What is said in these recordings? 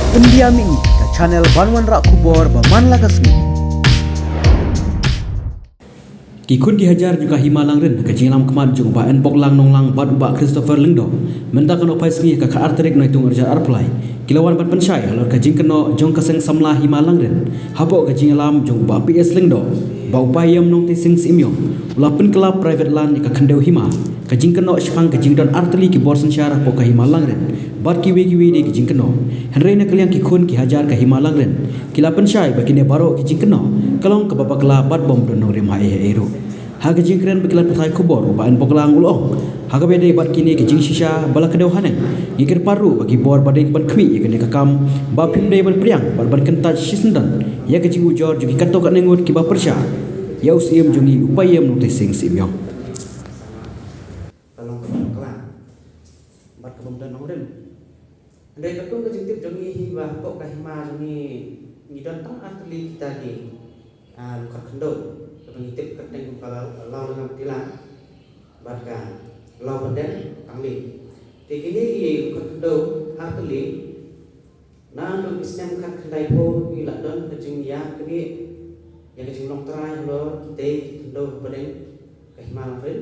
Pendiami ke channel Banwan Rak Kubor Baman Lagasmi. Kikun dihajar juga himalang rin ke jinglam kemat jung ba en poklang nonglang bad ba Christopher Lingdo mentakan opai sengi ke arterik naitung arja arplai kilawan ban pensyai alor ke jing keno jong keseng samla himalang rin hapo ke jinglam jung ba PS Lingdo ba upai yam nong tising simyong ulapin kelab private land ke kendeu hima ke jing keno spang ke jing don arteli ki borsen syarah po ke himalang rin bad kiwi de ke jing keno henry na kaliang kikun ki hajar ke himalang rin kila pensyai bakine baro ki jing keno kalong ke baba kelab bad bom don nong rim eru haga jingkren bekilat patai kubor baan poklang ulong haga bede bat kini ke jing shisha bala kedau hanen ngikir paru bagi bor badai ban kmi ya kene kakam ba pimde ban priang ban kentat sisendan ya ke jing ujor jugi kato kat nengut ki ba persya ya usiem jungi upayam no tesing simyong kalong kelang bat kebom dan nongren andai katung ke jingtip jungi hiba pok kahima jungi ngidan tang atli kita di lukat kendo pengitip keteng kalau lau dengan tilang bahkan lau benden tangli tikini i kendo harteli na do istem kat kendai po ila don kecing ya kini yang kecing long terai lo kita kendo benden kehimalan fen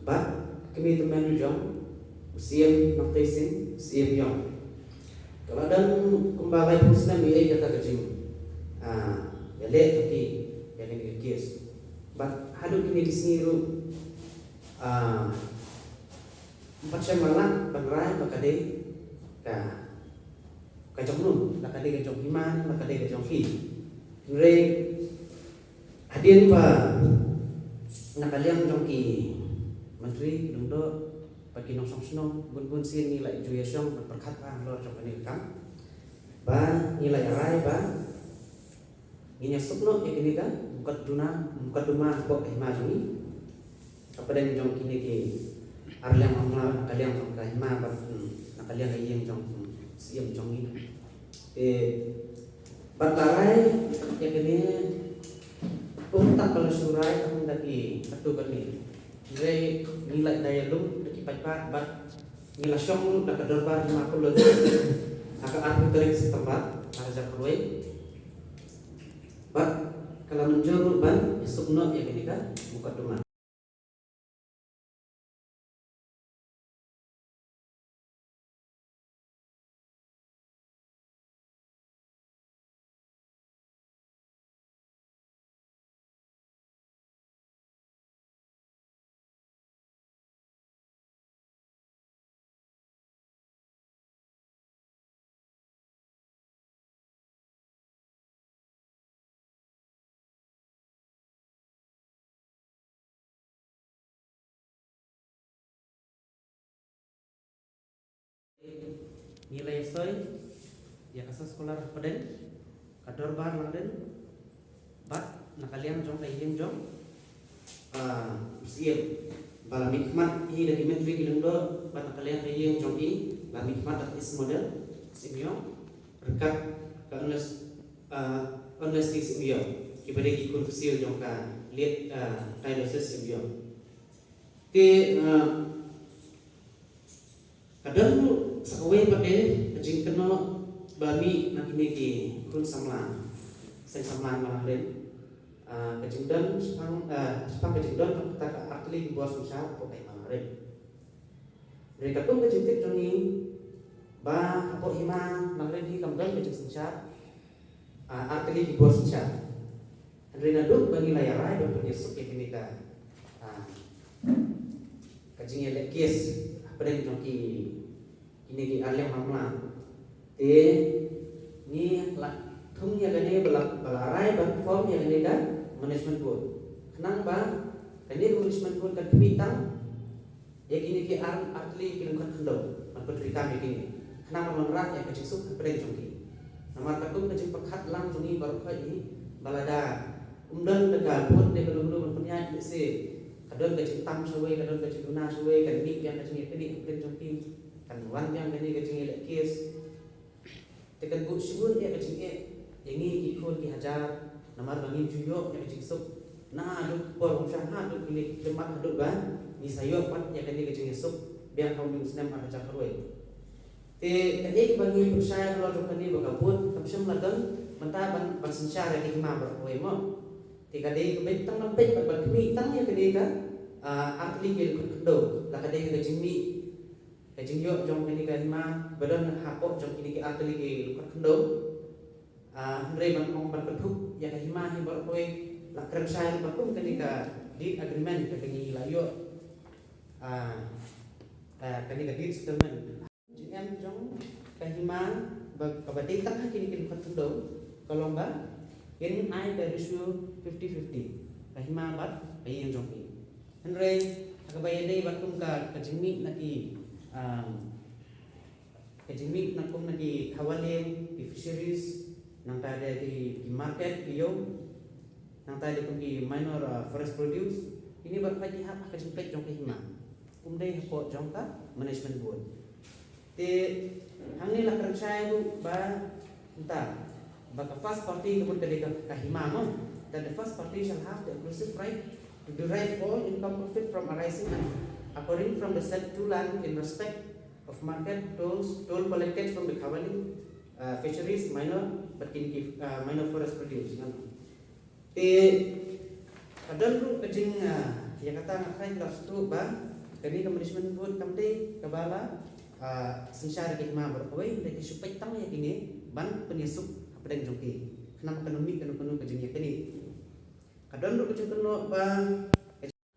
bah kini temen jong siam naktesin siam yong kalau dan kembali muslim ia kata kecing ya le tapi yang ini kias, but hadut ini di sini ru empat saya malam pengerai makade ka jong nun makade ka jong iman makade ka jong fi ngre hadian ba nakaliang jong ki menteri dungdo bagi nong song song bun sin nilai juya song berkat ba lor jong ini kam ba nilai arai ba ini sebelum ini kan bukat duma pok majuni apa dan jong kini ki arliang mamla kalian jong kahima ba nakaliang ayeng jong siam jong ini batarai ya kini tak kalau surai kamu daki satu kali nilai daya lu daki papat bat nilai syong dak dorbar 50 agak aku terik setempat harga keruai bat kalau menjuru ban sukno ya kini kan buka rumah nilai soy ya kasas sekolah peden kador bar langden bat nakaliang jong kayeng jong siap bala mikmat i dari menteri kilendo bat nakaliang kayeng jong i la mikmat at is model simyo berkat ka university simyo kibade ikut kusil jong ka lihat diagnosis simyo ke kadang sakawai pada kecing kena bami nak ini ki kun samlan seng samlan malaren kecing dan sepang kecing dan kita arteli di bawah susah pokai malaren mereka pun kecing tip jongi ba apa hima malaren hi kamdan kecing susah arteli di bawah susah Andrena duk bagi layarai dan penyusup ini ka kecing elek kies apa yang jongi ini di aliang mamla ni lah thumnya gane balarai ban form yang ini kan management board kenang ba kani management board kan mitang ya kini ki artli kirim kan kendo man petri kami kini kenang menerak ya kecik suk pren jongki nama takum kecik pekat lang jongi baru kai balada umdan degal pun de dulu man punya se kadon kecik tam suwe kadon kecik guna suwe kan mik yang kecik ini pren jongki kan wan yang kini kecing elak kes tekan bu syukur ya kecing yang ini ikut dihajar namar bangin juyo ya kecing sup nah aduk por usah aduk ini cemat aduk ban ni sayo pat ya kini kecing sup biar kaum muslim ada cakroy Te kadai bagi berusaha kalau jom kani bakabut kapsam ladan mentah ban sensyar ya hima berkoe mo. Te kadai ke tang lampet ban kami tang ya kadai ka atli ke kendo la kadai ke jingmi ke jingyo jom kani ka hima badan hapok jom kini ke atli ke kendo andre ban ong ban ketuk ya ka hima hi berkoe la keren saya bakum kani ka di agreement ke kini layo kani ka di settlement em trong kahima kabadai tang kini kini kendo kalau mbak in ai dari ratio 50-50 kahima bat ai yang jongki henry akabaya dei batum ka kajimi naki kajimi nakum naki kawale di fisheries nang tade di market iyo nang tade kum di minor forest produce ini berpagi hak kajimpet jongki hima kumdai hako jongka management board te hangni la kerjaya bu ba entah baka first party kemudian dari kahima mo that the first party shall have the exclusive right to derive all income profit from arising and according from the said to land in respect of market toll collected from the Kawali fisheries minor minor forest produce te kadang ru kejing yang kata ngakai kelas tu ba kini ke management board kamte kabala sensyar ke hima berkawai dari supaya tang ya kini ban penyusup apa yang jongki kenapa ekonomi kanu kejengnya kini kadang dulu kejeng keno ba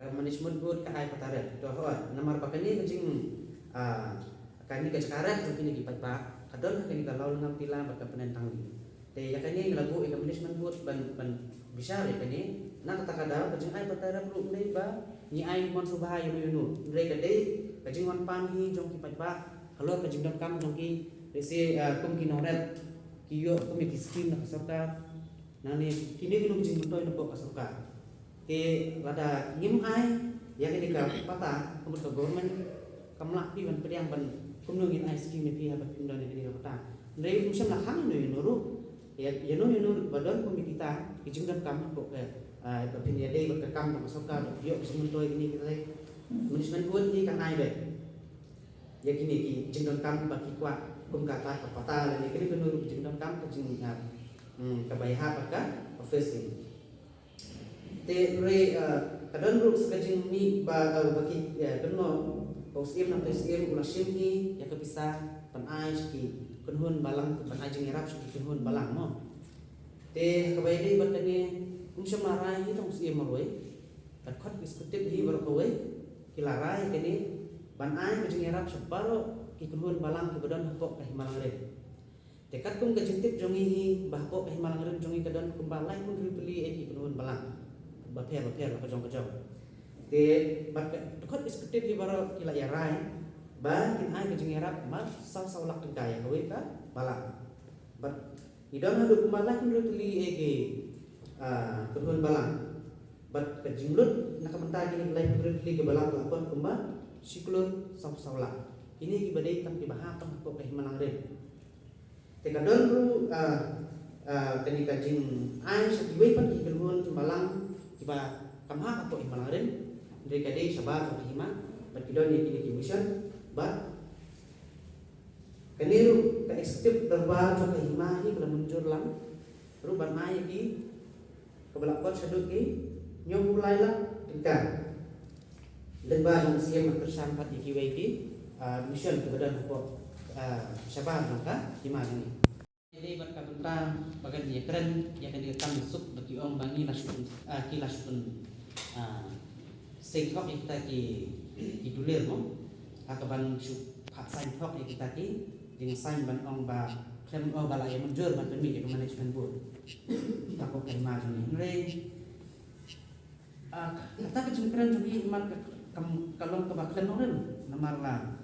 management board ka ai patara to hawa namar pakani kejeng kani ke sekarang jongki ni kipat ba kadang kini kalau ngam pila baka penentang ni te ya kani lagu ke management board ban bisa ya kani nak kata kada kejeng ai patara perlu ni ba ni ai mon subah yunu mereka dei kajing wan pan hi jong ki pat ba kalau kajing dam kam jong ki rese kum ki noret kiyo kum ki skim na kasoka nani kini kinu kajing toy na ko kasoka te lada ngim ai yang ini ka pata kum ka government kamla pi ban pediang ban kum no ngin ai skim ni pi ha bat kum dan ni ka pata ndai kum sam la hang no yunu ya yunu badan kum kita kajing dam kam ko ke opinion dei bat kam na kasoka yo kum toy ini kita management board ni kan ai deh ya kini ki jengdon kam baki kuat kum kata kapata dan kini menurut jengdon kam ke jeng kabaiha baka office ni te re kadon ru sekajeng ni baki keno posiem na posiem ulasim ni ya kepisa pan ai ki kunhun balang pan ai jeng erap ki kunhun balang mo te kabai dei batane kum semarai ni tong siem maroi kat khot diskutip hi berkawai kilarai kini ban ai kejeng erap sebaro ki kunhun balang ke badan hapok ka himalang ren tekat kum kejengtip jongi hi bahpok ka himalang ren jongi kadon kum balai pun beli ki kunhun balang baper la kejong te bat khot diskutip hi baro kila yarai ba kin ai kejeng erap ma saw lak tengkaya hawe ka balang bat idon hadu kum balai pun beli ki kunhun balang bat kejinglut nak mentah gini lain beri ke balang lakon kumba siklon saula ini ibadai tam tibaha tam ko ke himalang ren te kadon ru kani kajing ai sakiwe pan ki kelun balang tiba kamha ko himalang ren dari kadai sabar ko hima bat kidon ni kini mission bat kani ru ka eksekutif darbar ko hima hi kala muncul lang ru ban mai ki kebalakon saduk ki nyom mulai lah tingkat dan bahasa Mesir bersampat di kiweki mission kepada hukuk syabab maka di mana ni jadi berkata bagian dia keren yang akan direkam masuk bagi orang bangi lasun kilasun sengkok yang kita di dulir mo akaban su hak sengkok yang kita dengan sign ban orang ba klem balai menjur ban pemik management board takut kemah ni kata kejengkeran juga iman kalau kebaklan orang namarlah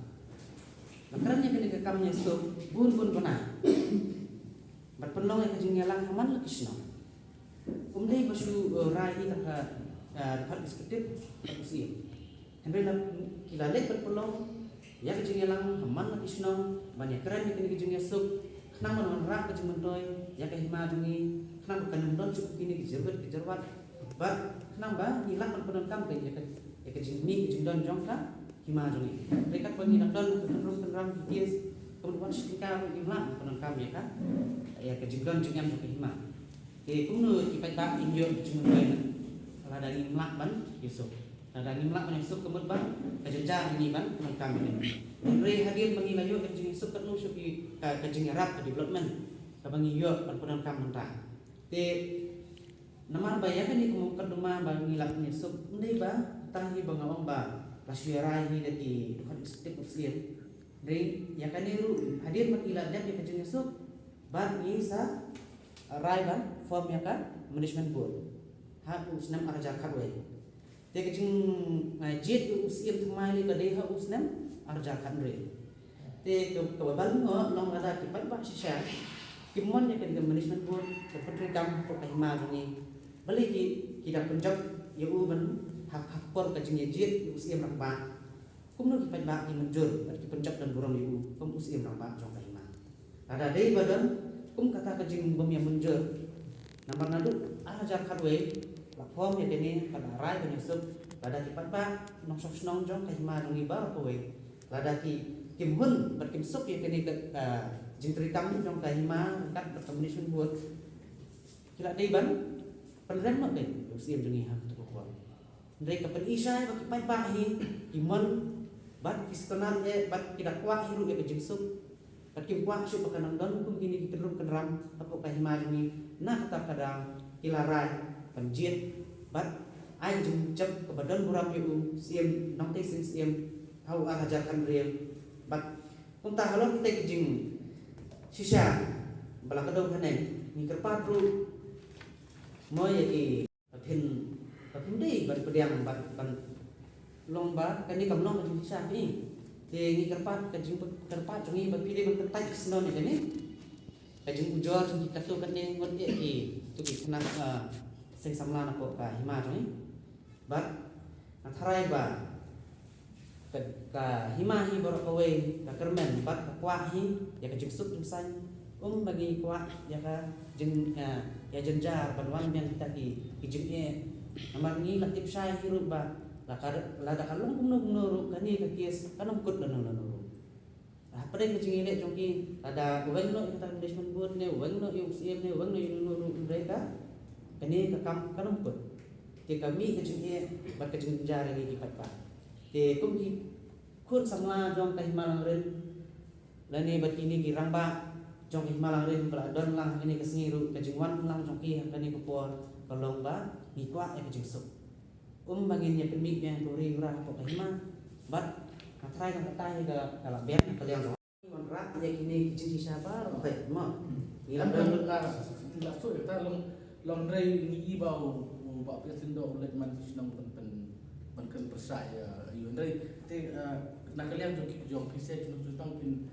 nakaranya kini kekamnya so bun pernah berpenolong yang kejengkelan aman lagi sino umdai basu rai tak dapat diskutif usia henry kilale berpenolong ya kejengkelan aman lagi sino banyak keren yang kini kejengkelan so kenapa menerap kejengkelan ya kehima jungi kenapa kanundon cukup kini kejerwat bat nambah hilang penonton ke ya kejing ni kejing don jong ka hima jungi mereka penginak don kenrung kenrang kies kemudian setingkah imla penon kami kan ya kejenggan jengam ke hima cũng như thì bạn in nhượng cho người là dari imla ban Yusuf dari imla ban Yusuf kemudian kejenjang ini ban penon kami ini hadir bagi layu kejeng Yusuf kan Yusuf kejeng Arab development bagi yo ban penon kami mentah te nama bayar kan ni kemudian rumah bagi layu Yusuf ini ba tahi bangawang ba Rasyurai ni dari Tuhan Istiq Muslim dari yang kan niru hadir makilah dia kejeng Yusuf ban ni sa rai ban form yang kan management board ha usnam arja khatway te kejeng jet usim thamai ni kadai ha usnam arja khatway te ke bal ngo long ada ki pat ba sisa kimon yang kan management board ke petrikam ko kahima ni balik kita penjab ya ban hak por kejeng jet usim ramba kum no ki pat ba ni menjur ki penjab dan burung ibu kum usim ramba jong kahima ada dei badan kum kata kejeng bom yang menjur nampak nadu ajar kadwe platform yang ini pada rai penyusup pada ki pat ba nong sok nong jong kahima nong ibar kowe lada ki kimhun berkim sup yang ini jing trikam jong kahima kan pertemuan buat kila dei ban penrem nok dei usim jong hak tu ko dari kapan isai bagi pat ba hi kimon bat kistonan bat tidak kuat hiru ke jing sup Pakim kuat syuk pakanang don kum kini kita rum kenram apa kahima ni nah kata kadang kilarai penjit bat ai jeng jep ke badan buram yu siem nong te siem hau ajarkan real bat kum ta halon kita jeng sisa bala kadau hanen ni kerpat ru moy ki papin dei bat pediang bat ban lomba kan ni kam long jeng sisa ni ni kerpat kajing kerpat jungi bapile man ketai snon ni kajing ujor jungi katu kan ni ngot ki tu ki kena sing samla na ko ka hima jungi bat atharai ba ka hima hi bor kowe ka kermen bat ka kwa hi ya kajing sup jung san bagi kwa ya ka jeng ya jenjar banwan yang kita ki jeng amar ni latip sai hirup ba lada kalung kumno kani ka kies kanam kut dan nanu pada kecing ini jongki ada uang no kita management board ne uang no yung CM ne uang no yung mereka kani ka kam kanam kut ke kami kecing ini bat kecing jar ini kipat pa te kum ki khut samla jong ka himalang ren lani bat ini ki ramba jong himalang ren bala don lang ini kesengiru kecing wan lang jongki kani kupor kolong ba ni kwa e kecing sup baginya pemik yang turi urah apa kahima bat atrai kan katai ke kalau biar kalian kontrak ya kini kecil siapa oke mau hilang dan tidak so kita long dray ni bau bau presiden do oleh man senang pen persaya yun dray te nak kalian jong kisah tentang pin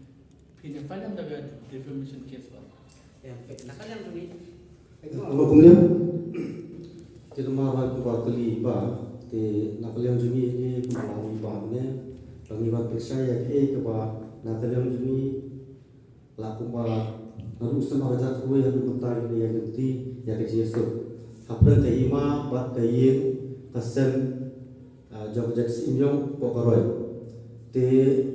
final daga defamation case ba ya nak kalian tuni Kalau kemudian kita marah kepada liba, te nakaliang jumi ini kepada liba ni, bagi waktu saya kepada nakaliang jumi laku para narusan arjat kue yang dibentar ini yang nanti yang kejiesu. Kapren kaima bat kayin kasen jog simyong pokaroy. Te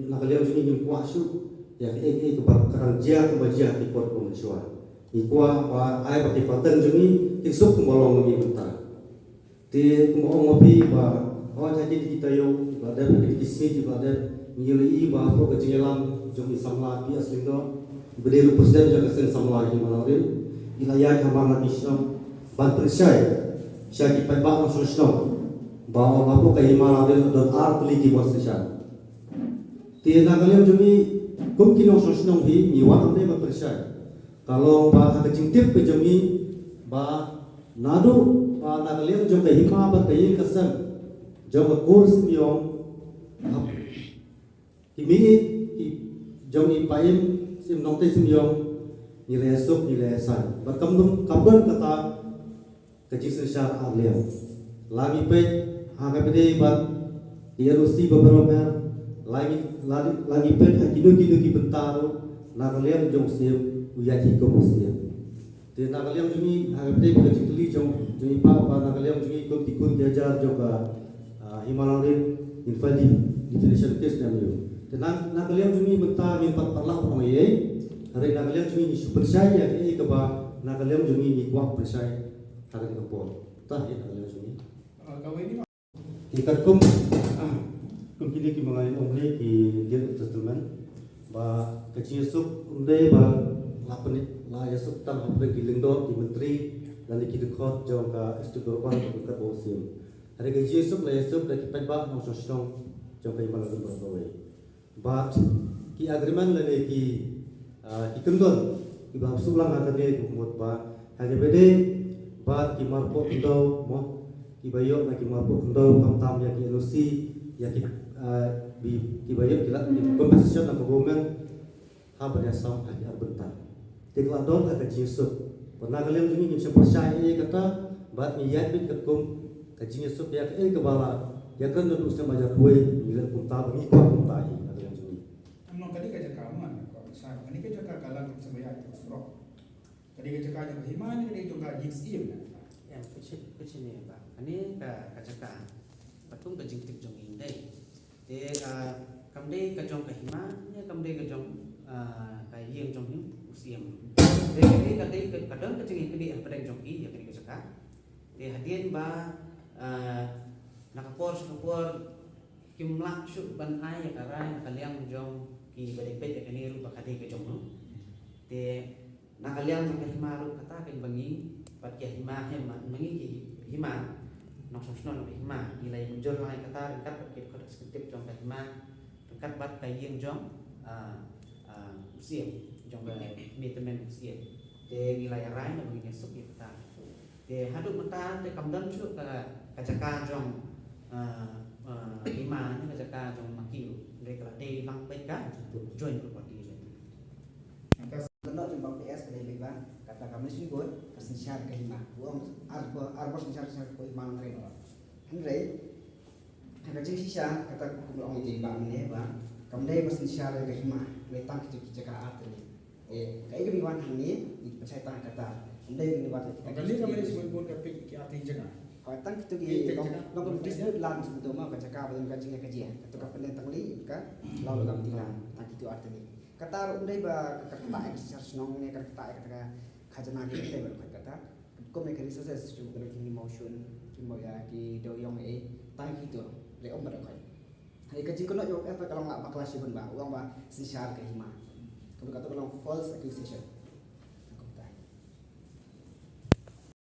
nakaliang jumi yang kuasu yang kepada kerajaan kebajian di port komersial. Ikwa pa ay pati patan jumi tiksuk kumolong mi bentar. Ti kumolong ngopi ba awa jadi kita yo bada di kismi di bada ngili ba ko kejelam jumi samla pi aslindo beriru presiden jaga sen samla di manawil ilayah hamana bisno ban persai syaki pa ba sosno ba lapo kay manawil don ar pli ki bosesha. Ti nagalim jumi kum kino sosno hi ni wa ande ba persai. Kalau ba kecintip ke jami ba nadu ba nakaliang jom ke hima ba kayin kasan jom ke kurs miong kimi jom ipaim sim nongte sim yong nilai sup nilai san ba kamdum kabun kata kecing sesar arliam lagi pe hagapede ba iarusi beberapa lagi pe kinu ki bentaru nakaliang jom sim uyati komusia. Di nakaliang jumi agapde berjikli jom jumi pa nakaliang jumi ikut diajar juga Himalayaan infaldi definition case namanya. Dan nak kalian cumi mentah minta parlah orang ye. Hari nak kalian cumi ni super saya ke keba nak kalian cumi ni kuat percaya akan kepol. Tah ya nak kalian cumi. Kau ini Ikat kum kini ki mengalami umre ki dia testament ba kecil sup umre ba lapan la ya sup tam umre ki lingdo ki menteri dan ki dekot jom ka istiqorban ki ka bosim. Hari kecil sup la ya sup da ki peba nong sosong jom ka imal ngon berbawe. But ki agreement la ki kendon ki ba sulang akan dia kumut ba hari bede ba ki marpo ndo mo kibayo na kimapo kundo kamtam ya ki elusi ya ki kibayo kila compensation na government ha pada sam ha arbenta tekla don ka jinsu pernah kalian jumi ni sempat syai kata bat mi yat bit kum ka jinsu ya ke bala ya kan nu usah baca kue mila kumta bagi ko kumta hi kalian jumi Amang kadi ka jakaman ko sa kani ka jakka kalang sa bayat ko sro. Kadi ka jakka jang himan kadi juga jigs im na. Yang kecil ni ba. Ani ka cakap patung ka jingtik jong indai. Te kamdei ka jong ka hima, nya kamdei ka jong ka yeng jong ni usiam. Te kadai ka kadang ka jing kedi apa jong ki ya kedi ka cakap. Te hadian ba nakapor kimlak syuk ban ai ya karai nakaliang jong ki badek pet ya keni ru ba kadai ka jong no. Te nakaliang ka hima ru kata kan bangi pat ya hima hem mangi ki hima nong sosno hima nilai muncul lai kata dekat pakai kode skriptif jong hima dekat bat kayeng jong usia jong metemen usia de nilai rai na begini suk kita de haduk mata de kamdan chu ka jaka jong hima ni ka jaka jong makil de kala de lang pe ka join property Kena jumpa PS ke lebih bang kata kami sini buat persensyar ke hima uang arbor sensyar ke hima ngeri orang Andre agak jadi sisa kata orang itu bang ini bang kami dah persensyar ke hima letang kita cakap apa ni kayak kami wan ini percaya tangan kata kami ini buat Kali kami sebut kapik ki ati janga. kalau tang kita ki long dispute land sebetulnya mah cakap dengan kajian kajian atau kapan tang li kan lalu kami tilang tang itu artinya kata undai ba kata exercise senong ne kata khajana ni kata ba kata ko me kari sa su ko ki emotion ki mo ya ki do yong tai ki to le om ba kai hai ka jing ko no yo apa kalau ngak ba kelas pun ba uang ba si shar ke hima to kata kalau false accusation